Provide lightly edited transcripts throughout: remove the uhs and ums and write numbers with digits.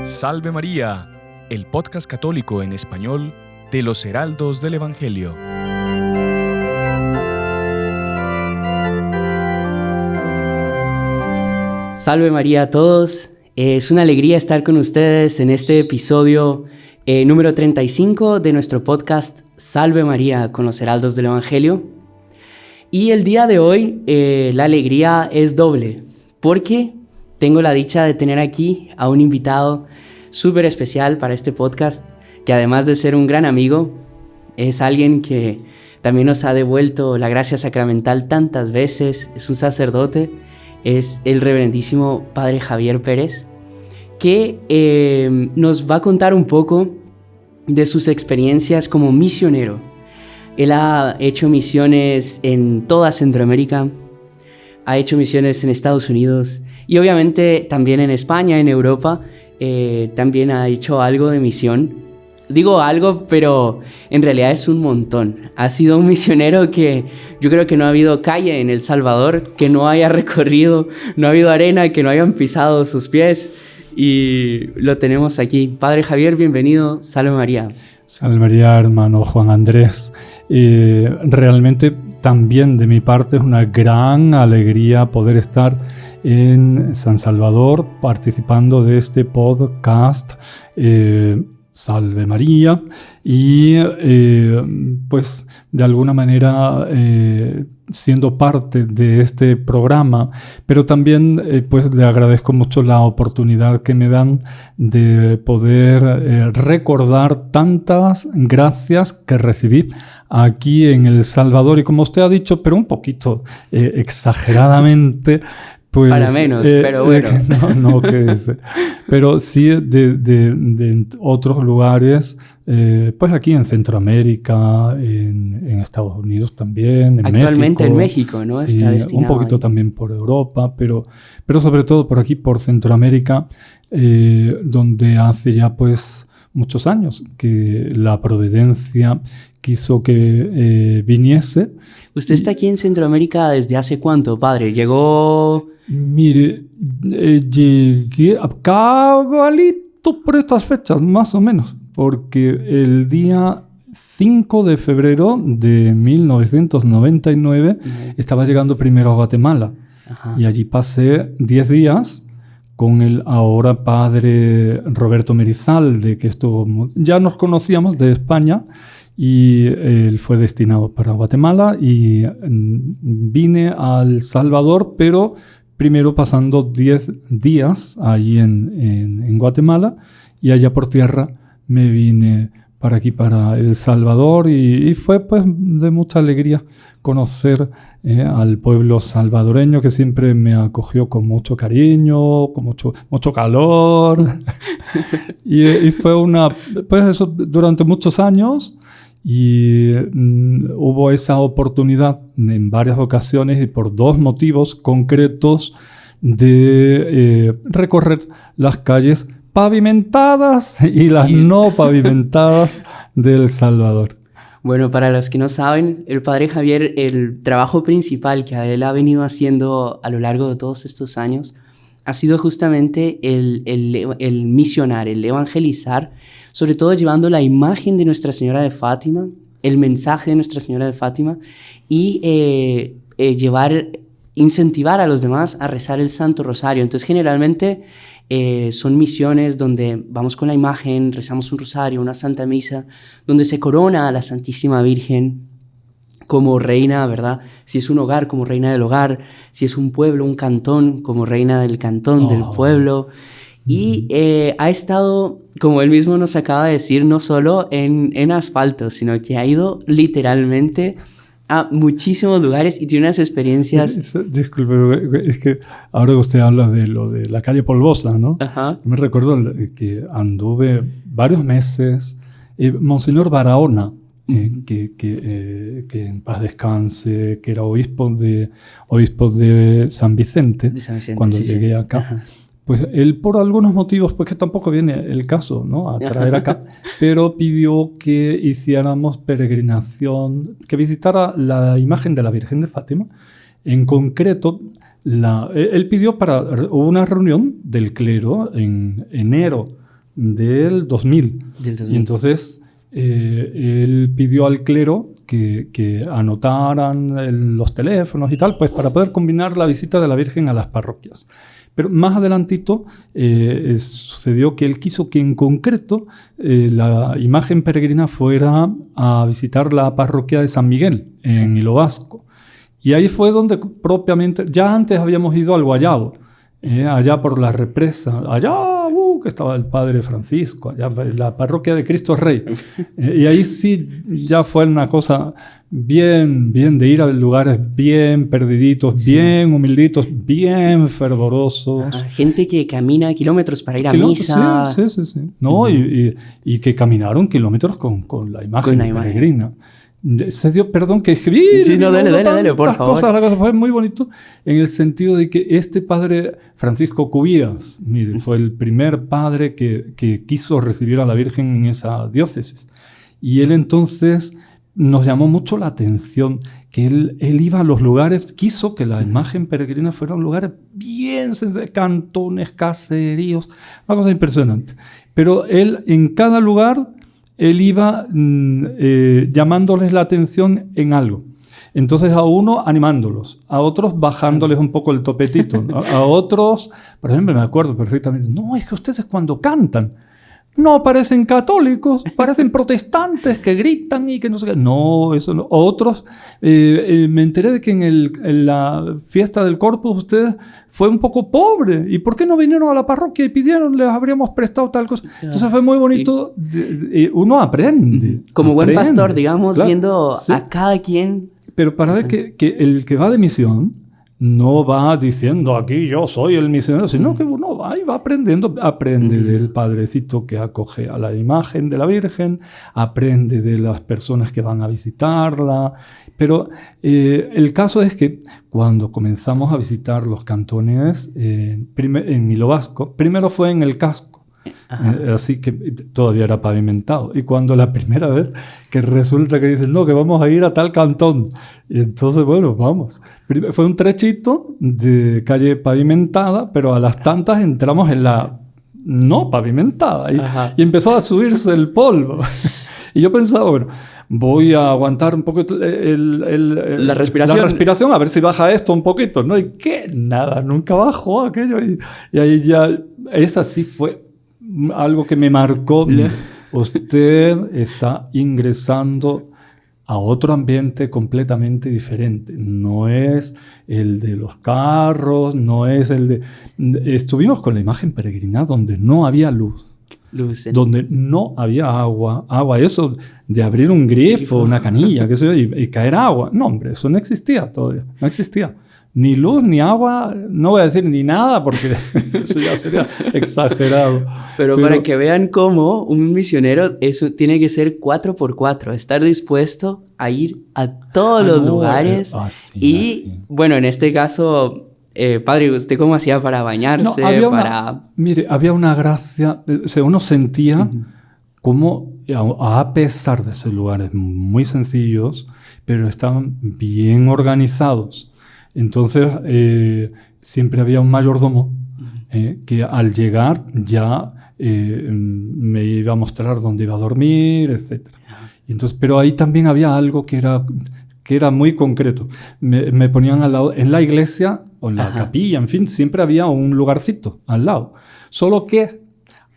Salve María, el podcast católico en español de los Heraldos del Evangelio. Salve María a todos, es una alegría estar con ustedes en este episodio número 35 de nuestro podcast Salve María con los Heraldos del Evangelio. Y el día de hoy la alegría es doble, porque tengo la dicha de tener aquí a un invitado súper especial para este podcast, que además de ser un gran amigo, es alguien que también nos ha devuelto la gracia sacramental tantas veces, es un sacerdote, es el reverendísimo Padre Javier Pérez, que nos va a contar un poco de sus experiencias como misionero. Él ha hecho misiones en toda Centroamérica, ha hecho misiones en Estados Unidos y obviamente también en España, en Europa, también ha hecho algo de misión. Digo algo, pero en realidad es un montón. Ha sido un misionero que yo creo que no ha habido calle en El Salvador que no haya recorrido, no ha habido arena que no hayan pisado sus pies. Y lo tenemos aquí. Padre Javier, bienvenido. Salve María. Salve María, hermano Juan Andrés. Realmente también de mi parte es una gran alegría poder estar en San Salvador participando de este podcast Salve María y pues de alguna manera siendo parte de este programa, pero también pues le agradezco mucho la oportunidad que me dan de poder recordar tantas gracias que recibí aquí en El Salvador y como usted ha dicho, pero un poquito exageradamente. Pues, para menos, pero bueno. No, pero sí de otros lugares, pues aquí en Centroamérica, en Estados Unidos también, en actualmente México, en México, ¿no? Sí, está destinado un poquito ahí. también por Europa, pero sobre todo por aquí, por Centroamérica, donde hace ya pues muchos años que la providencia quiso que viniese. ¿Usted está aquí en Centroamérica desde hace cuánto, padre? ¿Llegó...? Mire, llegué a cabalito por estas fechas, más o menos, porque el día 5 de febrero de 1999 estaba llegando primero a Guatemala. Ajá. Y allí pasé 10 días con el ahora padre Roberto Merizalde, que ya nos conocíamos de España, y él fue destinado para Guatemala y vine a El Salvador, pero primero pasando 10 días allí en Guatemala y allá por tierra me vine para aquí, para El Salvador y fue pues de mucha alegría conocer al pueblo salvadoreño que siempre me acogió con mucho cariño, con mucho calor y fue pues eso durante muchos años. Y hubo esa oportunidad en varias ocasiones y por dos motivos concretos de recorrer las calles pavimentadas y las no pavimentadas de El Salvador. Bueno, para los que no saben, el Padre Javier, el trabajo principal que él ha venido haciendo a lo largo de todos estos años ha sido justamente el misionar, el evangelizar, sobre todo llevando la imagen de Nuestra Señora de Fátima, el mensaje de Nuestra Señora de Fátima y incentivar a los demás a rezar el Santo Rosario. Entonces generalmente son misiones donde vamos con la imagen, rezamos un rosario, una Santa Misa, donde se corona a la Santísima Virgen como reina, ¿verdad? Si es un hogar, como reina del hogar. Si es un pueblo, un cantón, como reina del cantón, del pueblo. Y ha estado, como él mismo nos acaba de decir, no solo en asfalto, sino que ha ido literalmente a muchísimos lugares y tiene unas experiencias... Disculpe, es que ahora usted habla de lo de la calle polvosa, ¿no? Ajá. Me recuerdo que anduve varios meses. Monseñor Barahona, que en paz descanse, que era obispo de San Vicente, cuando llegué acá. Ajá. Pues él por algunos motivos, pues que tampoco viene el caso, ¿no? A traer acá, pero pidió que hiciéramos peregrinación, que visitara la imagen de la Virgen de Fátima. En concreto, él pidió para una reunión del clero en enero del 2000. Y entonces él pidió al clero que anotaran los teléfonos y tal, pues para poder combinar la visita de la Virgen a las parroquias. Pero más adelantito sucedió que él quiso que en concreto la imagen peregrina fuera a visitar la parroquia de San Miguel, en Hilo Vasco. Y ahí fue donde propiamente, ya antes habíamos ido al Guayabo, allá por la represa, allá que estaba el padre Francisco, allá en la parroquia de Cristo Rey. Y ahí sí ya fue una cosa bien de ir a lugares bien perdiditos, bien humilditos, bien fervorosos. Gente que camina kilómetros para ir a misa. Sí. ¿No? Y que caminaron kilómetros con la imagen peregrina. Se dio, perdón, que escribí. Sí, no, dale, por favor. La cosa fue muy bonito en el sentido de que este padre Francisco Cubías, mire, fue el primer padre que quiso recibir a la Virgen en esa diócesis. Y él entonces nos llamó mucho la atención que él iba a los lugares, quiso que la imagen peregrina fueran lugares bien cantones, caseríos, una cosa impresionante. Pero él en cada lugar él iba llamándoles la atención en algo. Entonces a uno animándolos, a otros bajándoles un poco el topetito, ¿no? A otros, por ejemplo, me acuerdo perfectamente, no, es que ustedes cuando cantan no parecen católicos, parecen protestantes que gritan y que no sé qué. No, eso no. Otros, me enteré de que en la fiesta del Corpus ustedes fue un poco pobre. ¿Y por qué no vinieron a la parroquia y pidieron, les habríamos prestado tal cosa? Entonces fue muy bonito. Uno aprende. Como buen pastor, digamos, claro, viendo a cada quien. Pero para ver que el que va de misión no va diciendo aquí yo soy el misionero, sino que uno va y va aprendiendo, aprende del padrecito que acoge a la imagen de la Virgen, aprende de las personas que van a visitarla, pero el caso es que cuando comenzamos a visitar los cantones en Hilo Vasco, primero fue en el casco, así que todavía era pavimentado, y cuando la primera vez que resulta que dicen no, que vamos a ir a tal cantón, y entonces bueno, vamos, fue un trechito de calle pavimentada, pero a las tantas entramos en la no pavimentada y empezó a subirse el polvo. Y yo pensaba, bueno, voy a aguantar un poco la respiración a ver si baja esto un poquito, ¿no? Y que nada, nunca bajó aquello, y ahí ya, esa sí fue algo que me marcó. Usted está ingresando a otro ambiente completamente diferente. No es el de los carros, no es el de... Estuvimos con la imagen peregrina donde no había luz. Donde no había agua, eso de abrir un grifo, una canilla, qué sé yo, y caer agua. No, hombre, eso no existía todavía, no existía. Ni luz, ni agua, no voy a decir ni nada porque eso ya sería exagerado. Pero para que vean cómo un misionero eso tiene que ser 4x4, estar dispuesto a ir a todos los lugares. Bueno, en este caso, padre, ¿usted cómo hacía para bañarse? Mire, había una gracia, o sea, uno sentía como, a pesar de ser lugares muy sencillos, pero estaban bien organizados. Entonces, siempre había un mayordomo que al llegar ya me iba a mostrar dónde iba a dormir, etc. Y entonces, pero ahí también había algo que era muy concreto. Me ponían al lado, en la iglesia o en la capilla, en fin, siempre había un lugarcito al lado. Solo que,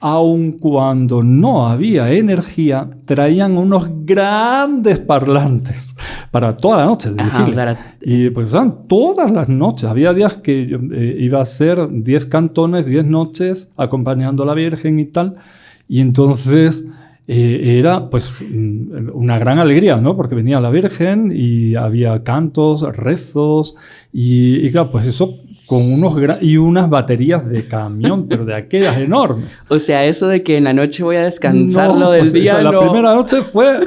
aun cuando no había energía, traían unos grandes parlantes para toda la noche de vigilia. Claro. Y pues eran todas las noches. Había días que yo, iba a hacer 10 cantones, 10 noches, acompañando a la Virgen y tal. Y entonces era pues una gran alegría, ¿no? Porque venía la Virgen y había cantos, rezos y claro, pues eso con unas baterías de camión, pero de aquellas enormes. O sea, eso de que en la noche voy a descansar lo del día. La primera noche fue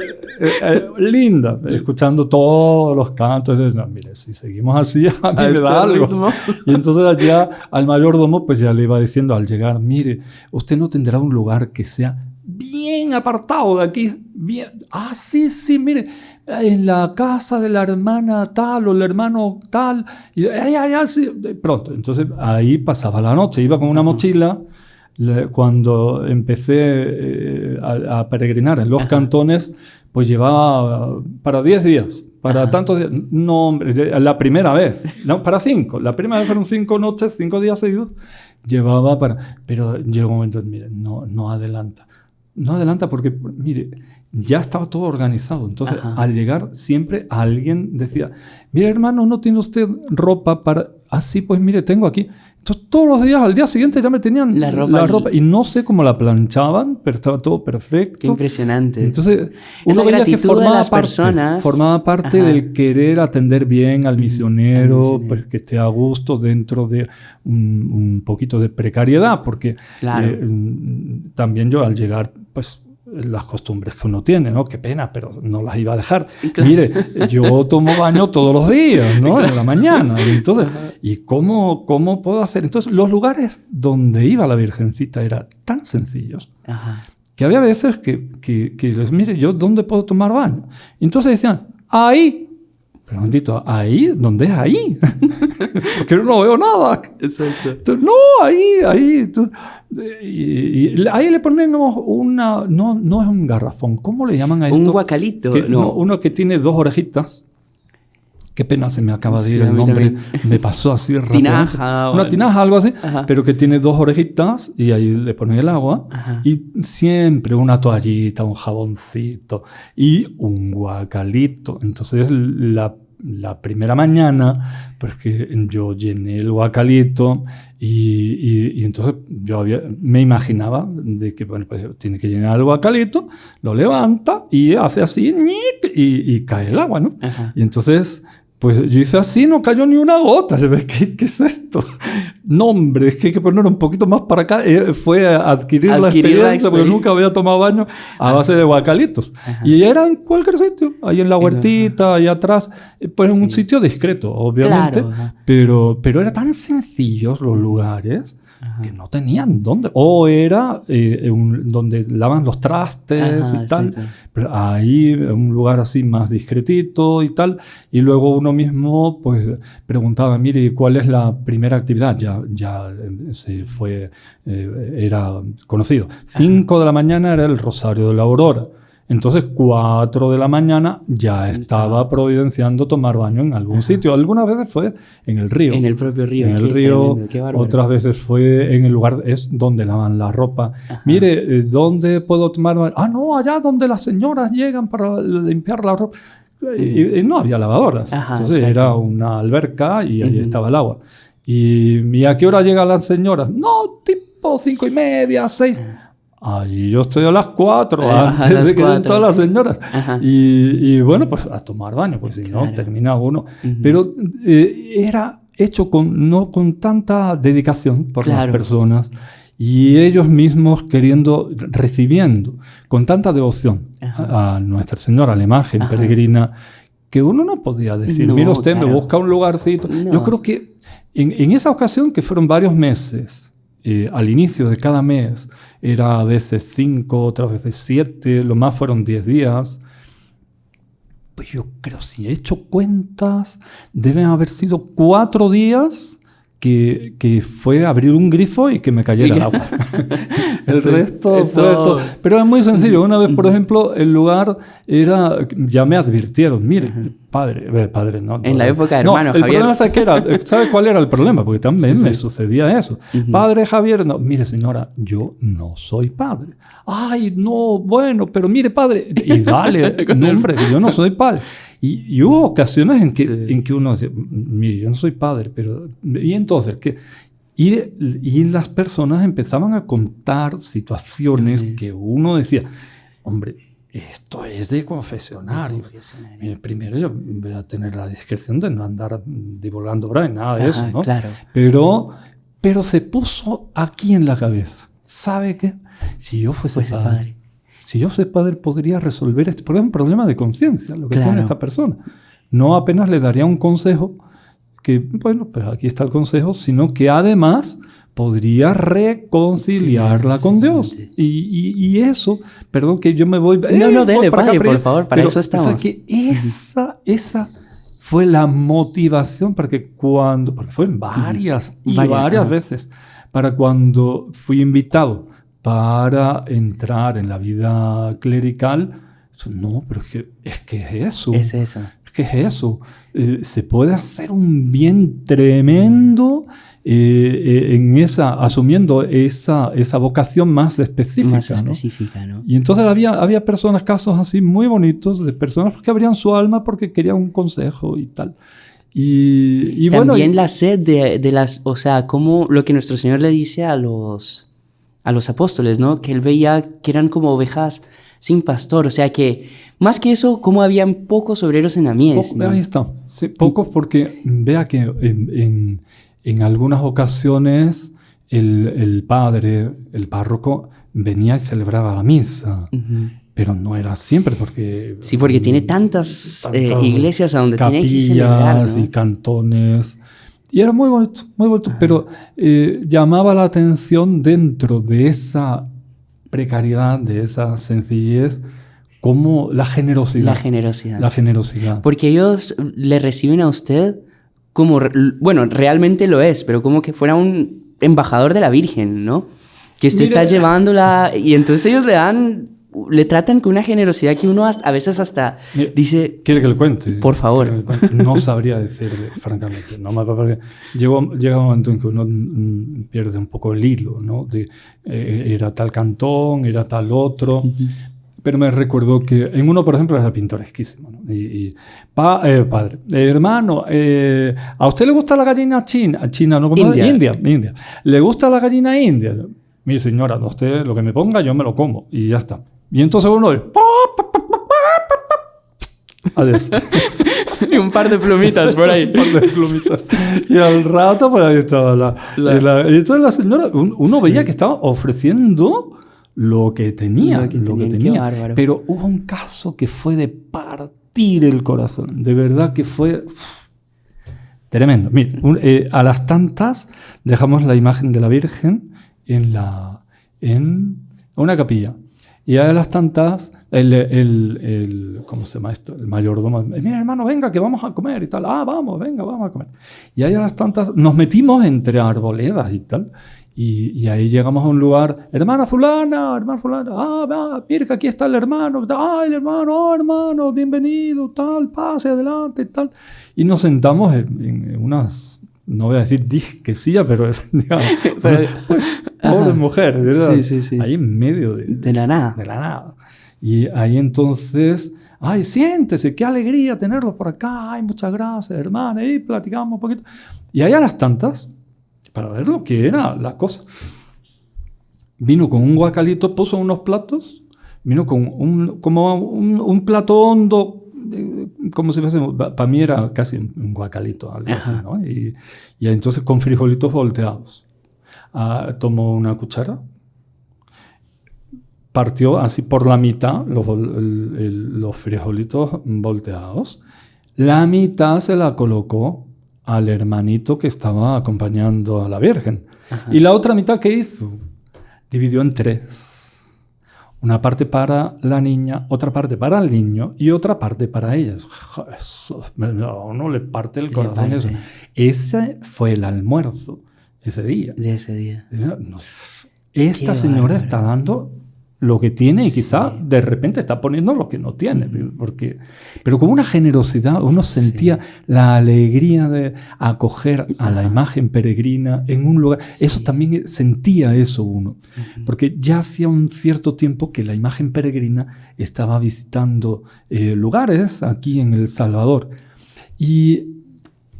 linda, escuchando todos los cantos. No, mire, si seguimos así, a mí me da algo. Ritmo. Y entonces ya al mayordomo, pues ya le iba diciendo al llegar, mire, usted no tendrá un lugar que sea bien apartado de aquí. Bien. Sí, mire. En la casa de la hermana tal o el hermano tal, y sí, pronto. Entonces ahí pasaba la noche, iba con una mochila Cuando empecé a peregrinar en los cantones, pues llevaba para 10 días, para tantos días. No, hombre, la primera vez, no, para 5. La primera vez fueron 5 noches, 5 días seguidos. Llevaba para... Pero llegó un momento, mire, no adelanta. No adelanta porque, mire, ya estaba todo organizado. Entonces, al llegar, siempre alguien decía, mire, hermano, ¿no tiene usted ropa para...? Ah, sí, pues mire, tengo aquí. Entonces, todos los días, al día siguiente ya me tenían la ropa. Y no sé cómo la planchaban, pero estaba todo perfecto. Qué impresionante. Entonces, uno veía que formaba parte del querer atender bien al misionero, pues, que esté a gusto dentro de un poquito de precariedad, porque también yo al llegar, pues, las costumbres que uno tiene, ¿no? Qué pena, pero no las iba a dejar. Claro. Mire, yo tomo baño todos los días, ¿no? En la mañana. Y entonces, ¿y cómo puedo hacer? Entonces, los lugares donde iba la Virgencita eran tan sencillos que había veces que les mire, ¿yo dónde puedo tomar baño? Y entonces decían, ahí. Pero bendito, ¿ahí? ¿Dónde es ahí? Porque no veo nada. Exacto. Entonces, no, ahí. Y ahí le ponemos una... No es un garrafón. ¿Cómo le llaman a esto? Un guacalito. Uno que tiene 2 orejitas. Qué pena, se me acaba de ir el nombre. También. Me pasó así rápido. Tinaja. Una tinaja, algo así. Pero que tiene 2 orejitas y ahí le ponen el agua. Y siempre una toallita, un jaboncito y un guacalito. Entonces la primera mañana, pues que yo llené el guacalito y entonces yo me imaginaba de que, bueno, pues tiene que llenar el guacalito, lo levanta y hace así y cae el agua, ¿no? Y entonces... Pues yo hice así, no cayó ni una gota. ¿Qué es esto? No, hombre, es que hay que poner un poquito más para acá. Fue a adquirir la experiencia porque nunca había tomado baño a base de guacalitos. Y era en cualquier sitio, ahí en la huertita, ahí atrás. Pues en un sitio discreto, obviamente. Claro. Pero eran tan sencillos los lugares que no tenían dónde. O era donde lavan los trastes y tal. Sí. Pero ahí, un lugar así más discretito y tal. Y luego uno mismo pues preguntaba, mire, ¿cuál es la primera actividad? Ya se fue, era conocido. 5 de la mañana era el Rosario de la Aurora. Entonces, 4 de la mañana ya estaba providenciando tomar baño en algún sitio. Algunas veces fue en el río. En el propio río. En el río. Otras veces fue en el lugar donde lavan la ropa. Mire, ¿dónde puedo tomar baño? Ah, no, allá donde las señoras llegan para limpiar la ropa. Y no había lavadoras. Entonces era una alberca y ahí estaba el agua. ¿Y a qué hora llegan las señoras? No, tipo 5:30, 6. Ahí yo estoy a las 4, antes de que den todas las señoras. Y bueno, pues a tomar baño, pues si no, termina uno. Pero era hecho no con tanta dedicación por las personas y ellos mismos recibiendo con tanta devoción a Nuestra Señora, a la imagen peregrina, que uno no podía decir, mira usted, me busca un lugarcito. Yo creo que en esa ocasión, que fueron varios meses, al inicio de cada mes, era a veces 5, otras veces 7, lo más fueron 10 días. Pues yo creo, si he hecho cuentas, deben haber sido 4 días que fue abrir un grifo y que me cayera el agua. El resto fue todo. Pero es muy sencillo. Una vez, por ejemplo, el lugar era... Ya me advirtieron, mire, padre, no. En la época de hermano, Javier. El problema es ¿sabe cuál era el problema? Porque también me sucedía eso. Padre Javier, no, mire señora, yo no soy padre. Ay, no, bueno, pero mire padre. Y dale, no, hombre, yo no soy padre. Y hubo ocasiones en que uno decía, mire, yo no soy padre, pero... Y entonces, ¿qué? Y las personas empezaban a contar situaciones que uno decía, hombre, esto es de confesionario. Primero yo voy a tener la discreción de no andar divulgando por ahí, nada de eso, ¿no? Claro. Pero se puso aquí en la cabeza. ¿Sabe qué? Si yo fuese padre. Si yo fuese padre, podría resolver este problema, un problema de conciencia, lo que tiene esta persona. No apenas le daría un consejo, que, bueno, pues aquí está el consejo, sino que además podría reconciliarla con Dios. Y eso, perdón que yo me voy... No, dele, padre, por favor, para eso estamos. O sea, que esa fue la motivación para que porque fueron varias veces, para cuando fui invitado para entrar en la vida clerical, no, pero es que es eso. Es eso. ¿Qué es eso? Se puede hacer un bien tremendo asumiendo esa vocación más específica. Más específica, ¿no? Y entonces había casos así muy bonitos de personas que abrían su alma porque querían un consejo y tal. Y también bueno, la sed de las, o sea, como lo que nuestro Señor le dice a los apóstoles, ¿no? Que él veía que eran como ovejas sin pastor, o sea que más que eso, como habían pocos obreros en la mies, ¿no? Ahí está, sí, pocos porque vea que en algunas ocasiones el padre, el párroco, venía y celebraba la misa. Uh-huh. Pero no era siempre porque... Sí, porque tiene tantas iglesias a donde tiene que celebrar, ¿no? Y cantones. Y era muy bonito, pero llamaba la atención dentro de esa precariedad, de esa sencillez, como la generosidad. La generosidad. Porque ellos le reciben a usted como, bueno, realmente lo es, pero como que fuera un embajador de la Virgen, ¿no? Que usted está llevándola y entonces ellos le tratan con una generosidad que uno a veces hasta dice... ¿Quiere que le cuente? Por favor. No sabría decirle, francamente. No, porque llega un momento en que uno pierde un poco el hilo, ¿no? Era tal cantón, era tal otro. Uh-huh. Pero me recuerdo que en uno, por ejemplo, era pintoresquísimo, ¿no? Padre, hermano, ¿a usted le gusta la gallina china? China, ¿no? India. ¿Le gusta la gallina india? Mi señora, usted lo que me ponga, yo me lo como. Y ya está. Y entonces uno... Adiós. Y un par de plumitas por ahí. Un par de plumitas. Y al rato por ahí estaba y entonces la señora... Uno veía que estaba ofreciendo... Lo que tenía. Qué bárbaro. Pero hubo un caso que fue de partir el corazón. De verdad que fue tremendo. Mire, a las tantas dejamos la imagen de la Virgen en una capilla. Y a las tantas, ¿cómo se llama esto? El mayordomo, mira hermano, venga que vamos a comer y tal. Vamos a comer. Y ahí a las tantas nos metimos entre arboledas y tal. Y ahí llegamos a un lugar, hermana fulana, mira que aquí está el hermano, hermano, bienvenido, tal, pase adelante y tal. Y nos sentamos en unas, no voy a decir disquesilla, pero digamos, pobre mujer, ¿verdad? Sí. Ahí en medio de la nada. De la nada. Y ahí entonces, siéntese, qué alegría tenerlo por acá, muchas gracias, hermana, y platicamos un poquito. Y ahí a las tantas, para ver lo que era la cosa, vino con un guacalito, puso unos platos, vino con un plato hondo, como si fuese, para mí era casi un guacalito, algo así, ¿no? Y entonces con frijolitos volteados. Tomó una cuchara, partió así por la mitad los frijolitos volteados, la mitad se la colocó al hermanito que estaba acompañando a la Virgen. Ajá. Y la otra mitad, ¿qué hizo? Dividió en 3. Una parte para la niña, otra parte para el niño y otra parte para ellas. Eso, a uno le parte el corazón eso. Ese fue el almuerzo ese día. De ese día. Esta señora está dando lo que tiene y quizá de repente está poniendo lo que no tiene. Pero con una generosidad uno sentía la alegría de acoger a la imagen peregrina en un lugar. Eso también sentía eso uno. Porque ya hacía un cierto tiempo que la imagen peregrina estaba visitando lugares aquí en El Salvador. Y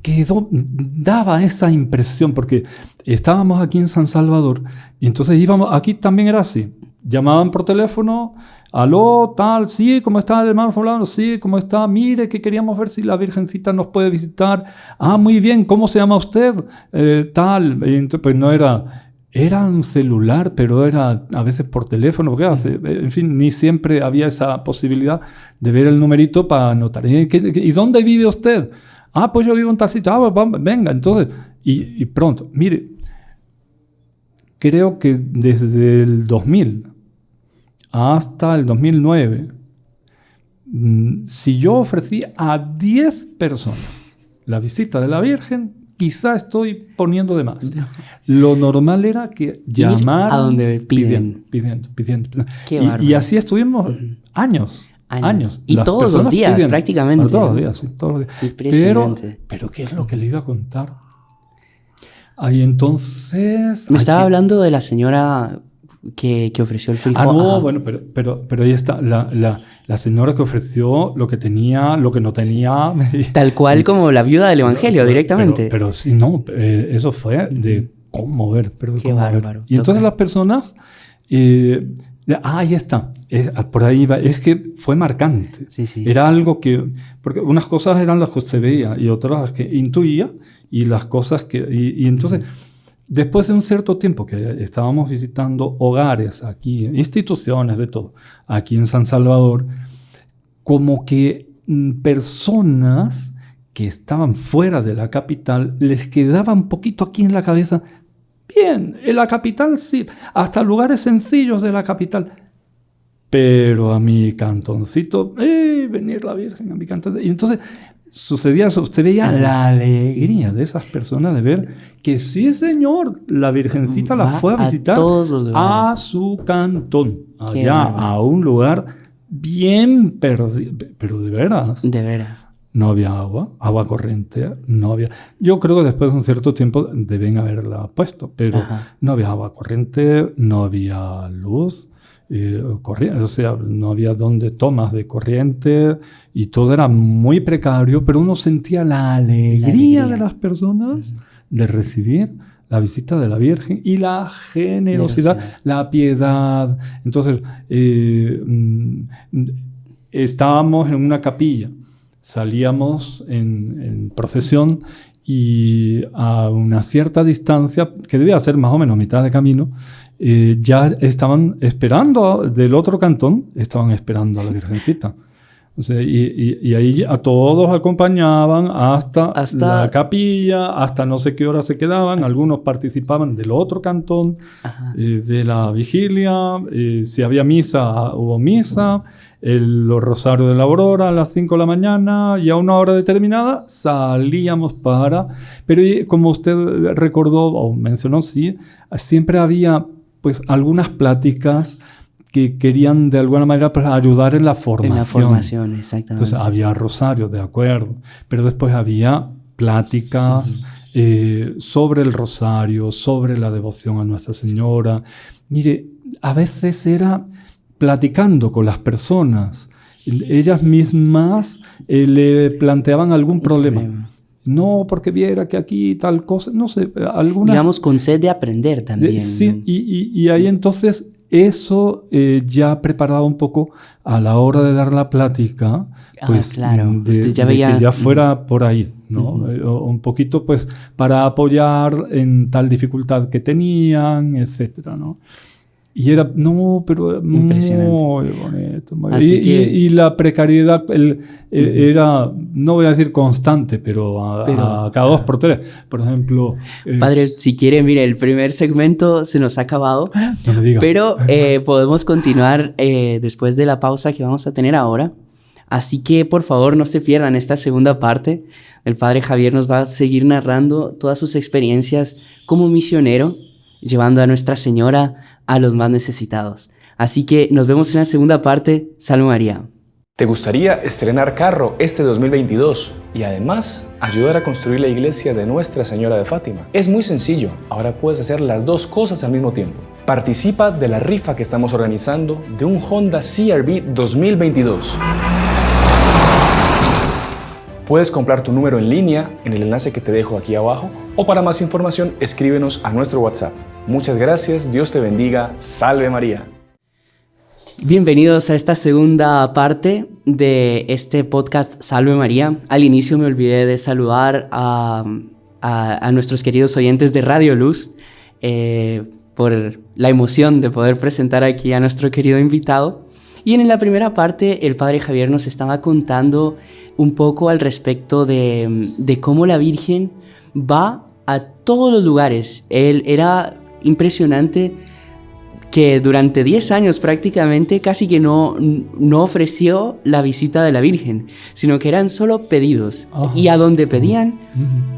daba esa impresión porque estábamos aquí en San Salvador y entonces íbamos, aquí también era así. Llamaban por teléfono, aló, tal, sí, ¿cómo está el hermano fulano? Sí, ¿cómo está? Mire, que queríamos ver si la Virgencita nos puede visitar. Muy bien, ¿cómo se llama usted? Tal, y entonces, pues no era un celular, pero era a veces por teléfono, porque en fin, ni siempre había esa posibilidad de ver el numerito para anotar. ¿Y dónde vive usted? Pues yo vivo en tal sitio. Venga, entonces, y pronto, mire, creo que desde el 2000 hasta el 2009, si yo ofrecí a 10 personas la visita de la Virgen, quizá estoy poniendo de más. Lo normal era que llamar a donde piden. Pidiendo. Qué bárbaro. Y así estuvimos años. Y Las todos los días, piden, prácticamente. Todos los días, sí, todos los días. Impresionante. Pero ¿qué es lo que le iba a contar? Ahí entonces... Me estaba hablando de la señora que ofreció el frijol. No, bueno, pero ahí está. La señora que ofreció lo que tenía, lo que no tenía. Tal cual como la viuda del Evangelio, directamente. Pero sí, no, eso fue de conmover. Qué bárbaro. Y entonces las personas... ahí está. Por ahí va. Es que fue marcante. Sí. Era algo que... Porque unas cosas eran las que se veía y otras las que intuía y las cosas que... Y entonces, después de un cierto tiempo que estábamos visitando hogares aquí, instituciones de todo, aquí en San Salvador, como que personas que estaban fuera de la capital les quedaba un poquito aquí en la cabeza... Bien, en la capital sí, hasta lugares sencillos de la capital. Pero a mi cantoncito, venir la Virgen a mi cantoncito. Y entonces sucedía eso, usted veía la alegría de esas personas de ver que sí, señor, la Virgencita la fue a visitar a su cantón, allá, a un lugar bien perdido, pero de veras. De veras. No había agua corriente, no había... Yo creo que después de un cierto tiempo deben haberla puesto, pero no había agua corriente, no había luz, corriente, o sea, no había donde tomas de corriente y todo era muy precario, pero uno sentía la alegría de las personas de recibir la visita de la Virgen y la generosidad, la piedad. Entonces, estábamos en una capilla. Salíamos en procesión y a una cierta distancia, que debía ser más o menos mitad de camino, ya estaban esperando del otro cantón, estaban esperando a la Virgencita. O sea, y ahí a todos acompañaban hasta la capilla, hasta no sé qué hora se quedaban. Algunos participaban del otro cantón, de la vigilia. Si había misa, hubo misa. Los rosarios de la aurora a las 5 de la mañana y a una hora determinada salíamos para... Pero como usted recordó o mencionó, sí, siempre había pues algunas pláticas que querían de alguna manera pues, ayudar en la formación. En la formación, exactamente. Entonces había rosario, de acuerdo, pero después había pláticas sobre el rosario, sobre la devoción a Nuestra Señora. Mire, a veces era platicando con las personas, ellas mismas le planteaban algún problema. No, porque viera que aquí tal cosa, no sé, alguna... Digamos, con sed de aprender también. Sí, y ahí entonces eso ya preparaba un poco a la hora de dar la plática, pues claro. Usted ya veía... que ya fuera por ahí, ¿no? Un poquito pues para apoyar en tal dificultad que tenían, etcétera, ¿no? Y era, pero impresionante. Muy bonito. Y la precariedad era, no voy a decir constante, pero a cada 2 por 3. Por ejemplo... Padre, si quiere, mire, el primer segmento se nos ha acabado. No me diga. Pero podemos continuar después de la pausa que vamos a tener ahora. Así que, por favor, no se pierdan esta segunda parte. El Padre Javier nos va a seguir narrando todas sus experiencias como misionero, llevando a Nuestra Señora a los más necesitados. Así que nos vemos en la segunda parte. Salve María. ¿Te gustaría estrenar carro este 2022 y además ayudar a construir la iglesia de Nuestra Señora de Fátima? Es muy sencillo, ahora puedes hacer las 2 cosas al mismo tiempo. Participa de la rifa que estamos organizando de un Honda CR-V 2022. Puedes comprar tu número en línea en el enlace que te dejo aquí abajo o para más información escríbenos a nuestro WhatsApp. Muchas gracias, Dios te bendiga, Salve María. Bienvenidos a esta segunda parte de este podcast Salve María. Al inicio me olvidé de saludar a nuestros queridos oyentes de Radio Luz por la emoción de poder presentar aquí a nuestro querido invitado. Y en la primera parte el Padre Javier nos estaba contando un poco al respecto de cómo la Virgen va a todos los lugares. Era impresionante que durante 10 años prácticamente casi que no ofreció la visita de la Virgen, sino que eran solo pedidos. Y a donde pedían,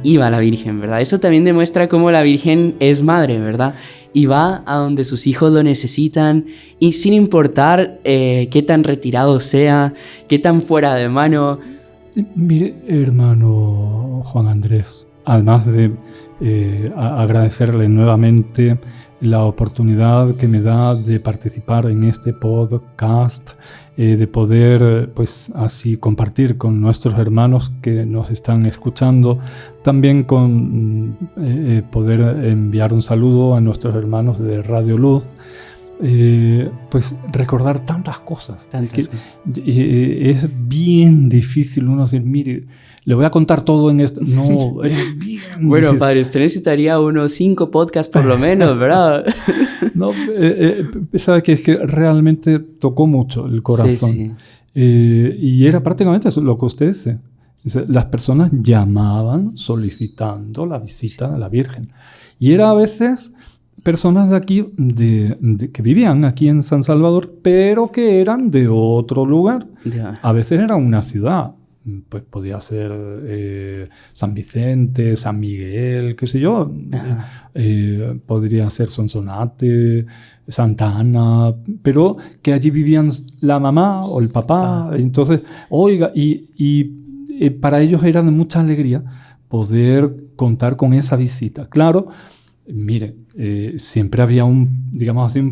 iba la Virgen, ¿verdad? Eso también demuestra cómo la Virgen es madre, ¿verdad? Y va a donde sus hijos lo necesitan, y sin importar qué tan retirado sea, qué tan fuera de mano. Mire, hermano Juan Andrés, además de agradecerle nuevamente la oportunidad que me da de participar en este podcast, de poder pues así compartir con nuestros hermanos que nos están escuchando, también con poder enviar un saludo a nuestros hermanos de Radio Luz. Pues recordar tantas cosas. Es bien difícil uno decir, mire, le voy a contar todo en esto. No, es bien bueno, difícil. Padre, usted necesitaría unos 5 podcasts por lo menos, ¿verdad? No, sabe que es que realmente tocó mucho el corazón. Sí. Y era prácticamente eso, lo que usted dice. Las personas llamaban solicitando la visita de la Virgen. Y era a veces personas de aquí, que vivían aquí en San Salvador, pero que eran de otro lugar. A veces era una ciudad. Pues podía ser San Vicente, San Miguel, qué sé yo. Podría ser Sonsonate, Santa Ana, pero que allí vivían la mamá o el papá. Entonces, oiga, y para ellos era de mucha alegría poder contar con esa visita. Claro, mire, siempre había un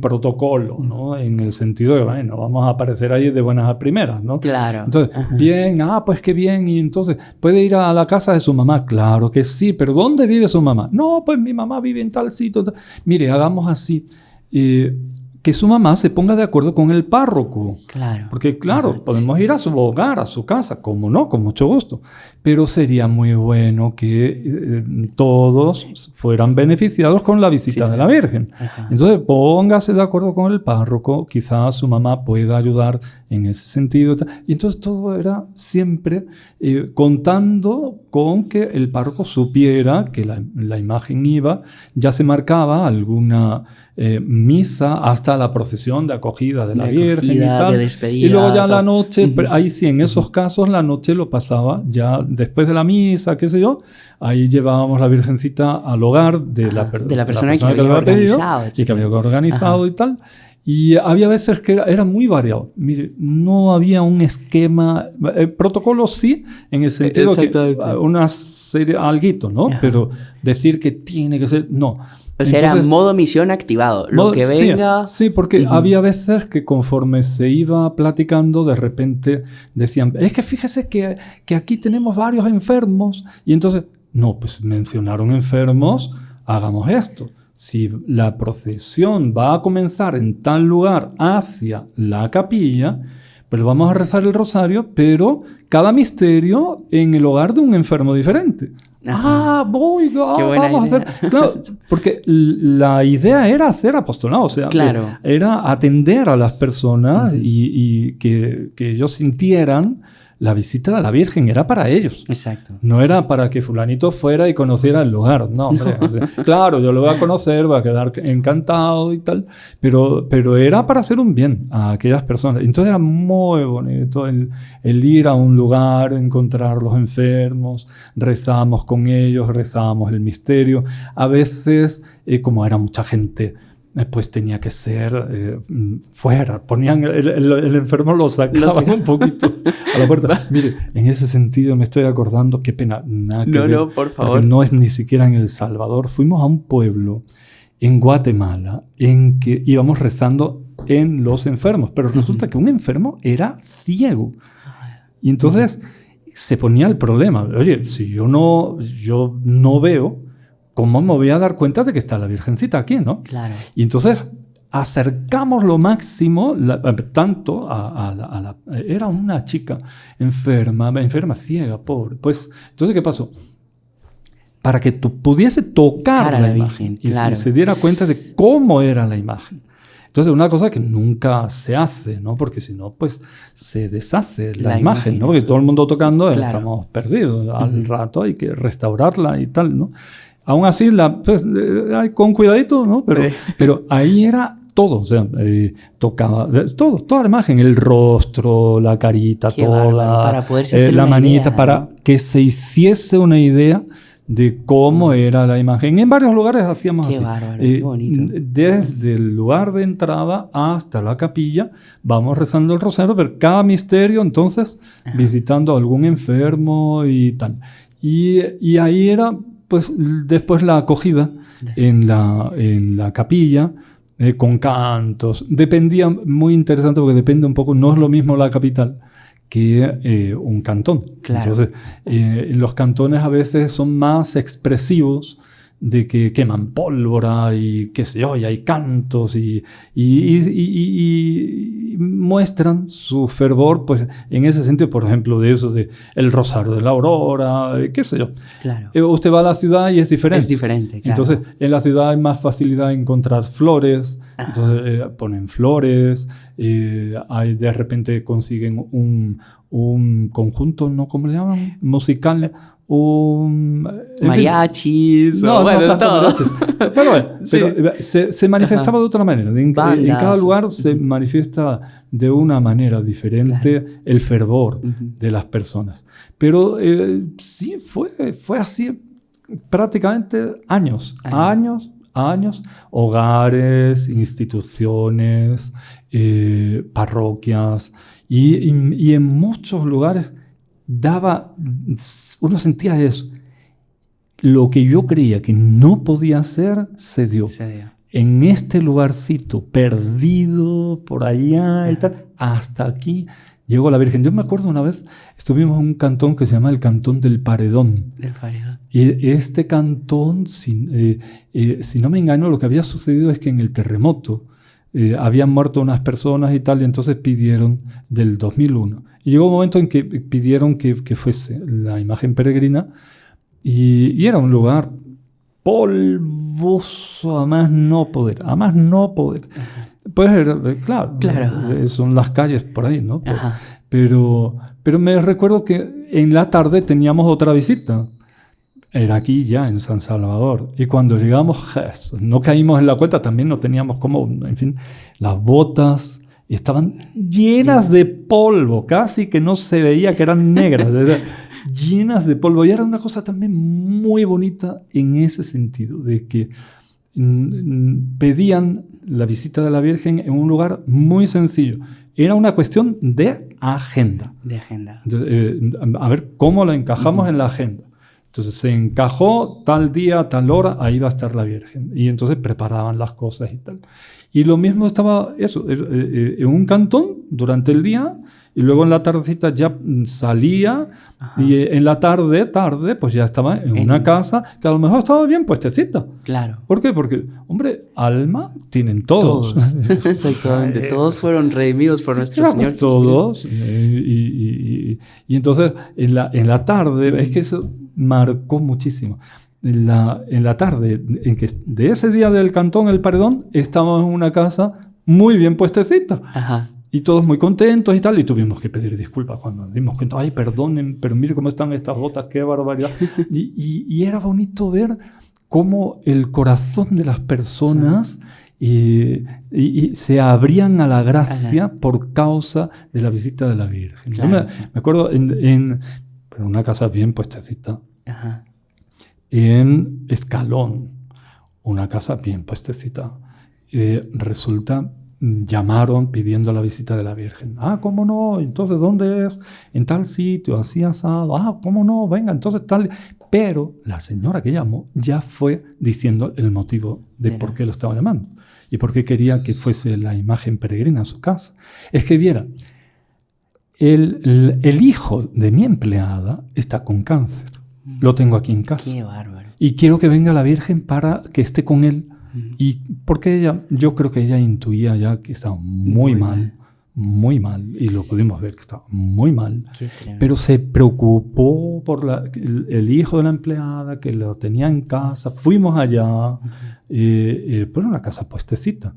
protocolo, ¿no? En el sentido de, bueno, vamos a aparecer ahí de buenas a primeras, ¿no? Claro. Entonces, bien, pues qué bien, y entonces, ¿puede ir a la casa de su mamá? Claro que sí, pero ¿dónde vive su mamá? No, pues mi mamá vive en tal sitio. Mire, hagamos así, que su mamá se ponga de acuerdo con el párroco. Claro. Porque, claro, podemos ir a su hogar, a su casa, como no, con mucho gusto. Pero sería muy bueno que todos fueran beneficiados con la visita de la Virgen. Ajá. Entonces, póngase de acuerdo con el párroco. Quizás su mamá pueda ayudar en ese sentido. Y entonces todo era siempre contando con que el párroco supiera que la imagen iba. Ya se marcaba alguna misa hasta la procesión de acogida de la Virgen y tal. De despedida, y luego ya la noche, ahí sí, en esos casos la noche lo pasaba ya después de la misa, qué sé yo, ahí llevábamos la Virgencita al hogar de la persona que había pedido y que había organizado y tal. Y había veces que era muy variado. Mire, no había un esquema, protocolo sí, en el sentido que una serie, alguito, ¿no? Ajá. Pero decir que tiene que ser, no. O sea, era modo misión activado. Lo que venga... Sí, porque había veces que conforme se iba platicando, de repente decían, es que fíjese que aquí tenemos varios enfermos. Y entonces, no, pues mencionaron enfermos, hagamos esto. Si la procesión va a comenzar en tal lugar hacia la capilla, pues vamos a rezar el rosario, pero cada misterio en el hogar de un enfermo diferente. Vamos a hacer... Claro, porque la idea era hacer apostolado, o sea, era atender a las personas y que ellos sintieran la visita de la Virgen, era para ellos. Exacto. No era para que fulanito fuera y conociera el lugar. No, hombre. O sea, claro, yo lo voy a conocer, va a quedar encantado y tal, pero era para hacer un bien a aquellas personas. Entonces era muy bonito el ir a un lugar, encontrar los enfermos, rezamos con ellos, rezábamos el misterio. A veces, como era mucha gente, pues tenía que ser fuera. Ponían el enfermo, lo sacaban un poquito a la puerta. Mire, en ese sentido me estoy acordando, qué pena, nada que ver, no, por favor. Porque no es ni siquiera en El Salvador. Fuimos a un pueblo en Guatemala en que íbamos rezando en los enfermos, pero resulta que un enfermo era ciego. Y entonces se ponía el problema. Oye, si yo no veo, ¿cómo me voy a dar cuenta de que está la Virgencita aquí, no? Claro. Y entonces acercamos lo máximo, tanto era una chica enferma, ciega, pobre. Pues, entonces, ¿qué pasó? Para que pudiese tocar la imagen y se diera cuenta de cómo era la imagen. Entonces, una cosa que nunca se hace, ¿no? Porque si no, pues se deshace la imagen, ¿no? Porque todo el mundo tocando, estamos perdidos. Al rato hay que restaurarla y tal, ¿no? Aún así, con cuidadito, ¿no? Pero ahí era todo, o sea, tocaba todo, toda la imagen, el rostro, la carita, Qué bárbaro, para poderse hacer la una manita, idea, para ¿no? que se hiciese una idea de cómo era la imagen. En varios lugares hacíamos Qué así. bárbaro, qué bonito. Desde el lugar de entrada hasta la capilla, vamos rezando el rosario, pero cada misterio, entonces, visitando a algún enfermo y tal. Y ahí era, pues, después la acogida en la capilla, con cantos. Dependía, muy interesante, porque depende un poco, no es lo mismo la capital que un cantón. Claro. Entonces, los cantones a veces son más expresivos de que queman pólvora y qué sé yo, y hay cantos y muestran su fervor, pues en ese sentido, por ejemplo, de eso de el Rosario de la Aurora, qué sé yo. Claro. Usted va a la ciudad y es diferente. Es diferente, claro. Entonces, en la ciudad hay más facilidad de encontrar flores, entonces ponen flores, de repente consiguen un conjunto, ¿no? ¿Cómo le llaman? Musical. Mariachis. No, bueno, no tanto todo. mariachis. Pero bueno, Sí. se manifestaba de otra manera. En cada lugar se manifiesta de una manera diferente el fervor de las personas. Pero sí, fue así prácticamente años. Hogares, instituciones, parroquias. Y en muchos lugares uno sentía eso. Lo que yo creía que no podía hacer, se dio. En este lugarcito perdido por allá y tal, hasta aquí llegó la Virgen. Yo me acuerdo una vez, estuvimos en un cantón que se llama el Cantón del Paredón. Y este cantón, si no me engaño, lo que había sucedido es que en el terremoto habían muerto unas personas y tal, y entonces pidieron del 2001. Y llegó un momento en que pidieron que fuese la imagen peregrina, y era un lugar polvoso a más no poder. Pues claro. Son las calles por ahí, ¿no? Pero me recuerdo que en la tarde teníamos otra visita. Era aquí ya en San Salvador. Y cuando llegamos, no caímos en la cuenta, también no teníamos como, en fin, las botas estaban llenas de polvo, casi que no se veía que eran negras, llenas de polvo. Y era una cosa también muy bonita en ese sentido, de que pedían la visita de la Virgen en un lugar muy sencillo. Era una cuestión de agenda. Entonces, a ver cómo la encajamos en la agenda. Entonces se encajó tal día, tal hora, ahí va a estar la Virgen. Y entonces preparaban las cosas y tal. Y lo mismo estaba eso, en un cantón durante el día, y luego en la tardecita ya salía, y en la tarde, pues ya estaba en una casa que a lo mejor estaba bien puestecita. Claro. ¿Por qué? Porque, hombre, alma tienen todos. Exactamente. Todos fueron redimidos por nuestro Señor Jesucristo. Todos. Y entonces, en la tarde, es que eso marcó muchísimo. En la tarde, de ese día del Cantón El Paredón, estábamos en una casa muy bien puestecita. Y todos muy contentos y tal, y tuvimos que pedir disculpas cuando nos dimos cuenta, ay, perdonen, pero mire cómo están estas botas, qué barbaridad. y era bonito ver cómo el corazón de las personas y se abrían a la gracia por causa de la visita de la Virgen. Yo me acuerdo en una casa bien puestecita, en Escalón, una casa bien puestecita, resulta... llamaron pidiendo la visita de la Virgen. ¿Cómo no? Entonces, ¿dónde es? En tal sitio, así asado. ¿Cómo no? Venga, entonces tal... Pero la señora que llamó ya fue diciendo el motivo de por qué lo estaba llamando y por qué quería que fuese la imagen peregrina a su casa. Es que viera, el hijo de mi empleada está con cáncer. Lo tengo aquí en casa. Qué bárbaro. Y quiero que venga la Virgen para que esté con él. Y porque yo creo que ella intuía ya que estaba muy mal, y lo pudimos ver que estaba muy mal, pero se preocupó por el hijo de la empleada que lo tenía en casa. Fuimos allá, por una casa puestecita,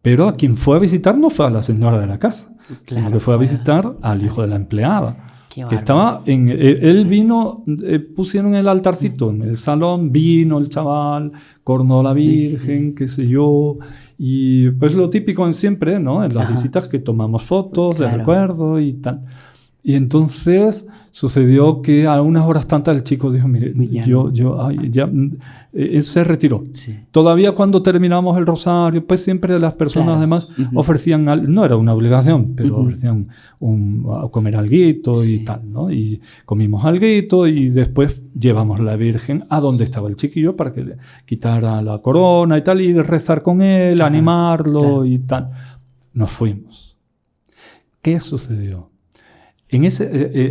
pero a quien fue a visitar no fue a la señora de la casa, sino que fue a visitar al hijo de la empleada. Que estaba él vino, pusieron el altarcito en el salón, vino el chaval, cornó a la Virgen, qué sé yo, Y pues lo típico en siempre, ¿no? En las visitas que tomamos fotos de recuerdo y tal. Y entonces sucedió que a unas horas tantas el chico dijo, mire, se retiró. Sí. Todavía cuando terminamos el rosario, pues siempre las personas además ofrecían, no era una obligación, pero ofrecían a comer alguito y tal, ¿no? Y comimos alguito y después llevamos la Virgen a donde estaba el chiquillo para que le quitara la corona y tal, y rezar con él, animarlo y tal. Nos fuimos. ¿Qué sucedió?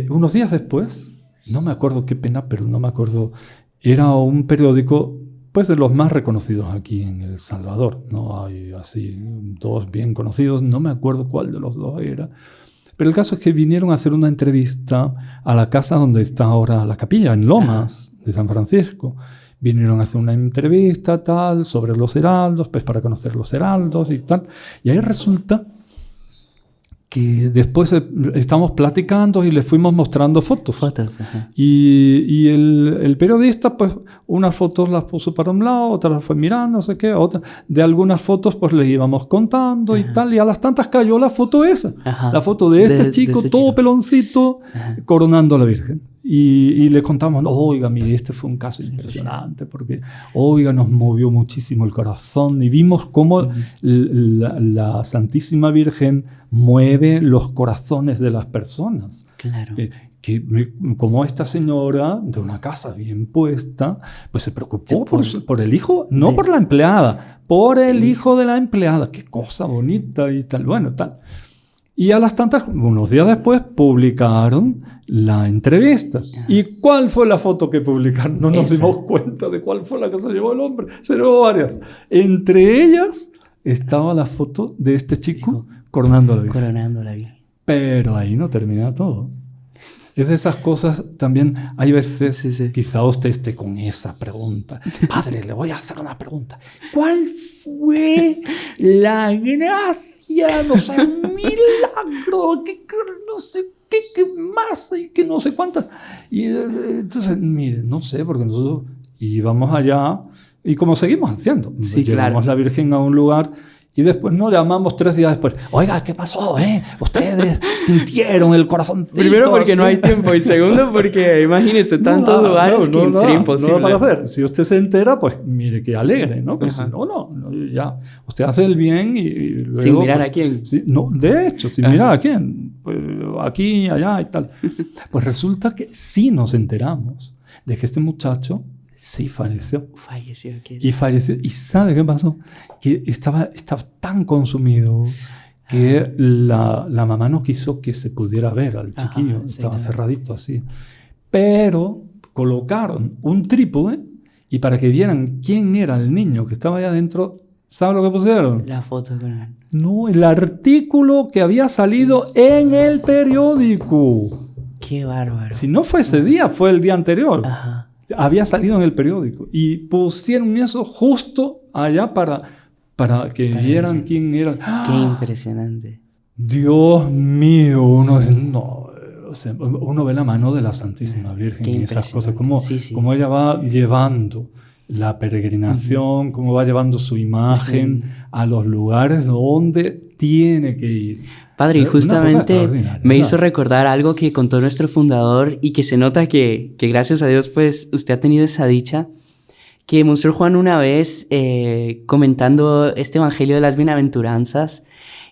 Unos días después, no me acuerdo qué pena, pero no me acuerdo, era un periódico pues de los más reconocidos aquí en El Salvador, ¿no? Hay así dos bien conocidos, no me acuerdo cuál de los dos era, pero el caso es que vinieron a hacer una entrevista a la casa donde está ahora la capilla, en Lomas de San Francisco. Vinieron a hacer una entrevista tal sobre los heraldos, pues para conocer los heraldos y tal, y ahí resulta que después estamos platicando y les fuimos mostrando fotos. Y el periodista, pues, unas fotos las puso para un lado, otras las fue mirando, no sé qué, otras. De algunas fotos, pues, les íbamos contando y tal. Y a las tantas cayó la foto esa. La foto de este chico, todo peloncito, coronando a la Virgen. Y le contamos, oiga, mire, este fue un caso impresionante porque, oiga, nos movió muchísimo el corazón y vimos cómo la Santísima Virgen mueve los corazones de las personas. Claro. Como esta señora de una casa bien puesta, pues se preocupó por el hijo, no por la empleada, por el hijo de la empleada. Qué cosa bonita y tal, bueno, tal. Y a las tantas, unos días después, publicaron la entrevista. ¿Y cuál fue la foto que publicaron? No nos dimos cuenta de cuál fue la que se llevó el hombre. Se llevó varias. Entre ellas estaba la foto de este chico coronando a la Virgen. Pero ahí no termina todo. Es de esas cosas también, hay veces, quizá usted esté con esa pregunta. Padre, le voy a hacer una pregunta. ¿Cuál fue la gracia, no sé, un milagro, que no sé qué más y que no sé cuántas? Y entonces, mire, no sé, porque nosotros íbamos allá y como seguimos haciendo, llevamos la Virgen a un lugar. Y después nos llamamos 3 días después. Oiga, ¿qué pasó? Ustedes sintieron el corazoncito. Primero porque no hay tiempo y segundo porque imagínense tantos lugares que sería imposible. No para hacer. Si usted se entera, pues mire que alegre, ¿no? Pues si no, ya. Usted hace el bien y luego, sin mirar a quién. Sí, no, de hecho, sin mirar a quién. Pues, aquí, allá y tal. Pues resulta que sí nos enteramos de que este muchacho sí falleció. Y falleció. ¿Y sabe qué pasó? Que estaba tan consumido que la mamá no quiso que se pudiera ver al chiquillo. Estaba cerradito así. Pero colocaron un trípode y para que vieran quién era el niño que estaba allá adentro, ¿sabe lo que pusieron? La foto con él. No, el artículo que había salido en el periódico. ¡Qué bárbaro! Si no fue ese día, fue el día anterior. Había salido en el periódico y pusieron eso justo allá para que vieran quién era. ¡Qué impresionante! Dios mío, uno ve la mano de la Santísima Virgen y esas cosas, como ella va llevando la peregrinación, cómo va llevando su imagen a los lugares donde tiene que ir. Padre, y justamente me hizo recordar algo que contó nuestro fundador y que se nota que gracias a Dios pues usted ha tenido esa dicha, que Monseñor Juan una vez comentando este Evangelio de las Bienaventuranzas,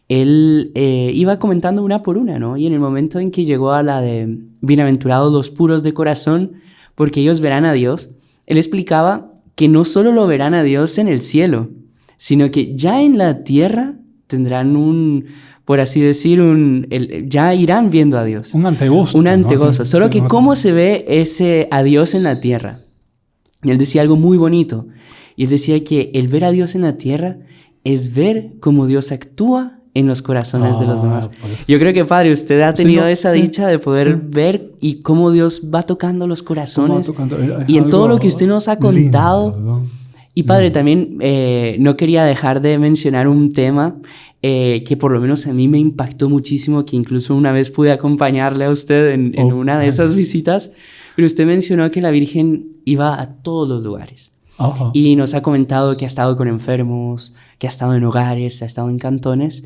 él iba comentando una por una, ¿no? Y en el momento en que llegó a la de bienaventurados los puros de corazón, porque ellos verán a Dios, él explicaba que no solo lo verán a Dios en el cielo, sino que ya en la tierra tendrán por así decir, ya irán viendo a Dios. Un antegozo. Un antegozo. Solo que cómo se ve ese a Dios en la tierra. Y él decía algo muy bonito. Y él decía que el ver a Dios en la tierra es ver cómo Dios actúa en los corazones de los demás. Pues, yo creo que, Padre, usted ha tenido esa dicha de poder ver y cómo Dios va tocando los corazones. Y en todo lo que usted nos ha contado. Lindo, ¿no? Y, Padre, también no quería dejar de mencionar un tema que por lo menos a mí me impactó muchísimo, que incluso una vez pude acompañarle a usted en una de esas visitas, pero usted mencionó que la Virgen iba a todos los lugares. Ajá. y nos ha comentado que ha estado con enfermos, que ha estado en hogares, ha estado en cantones.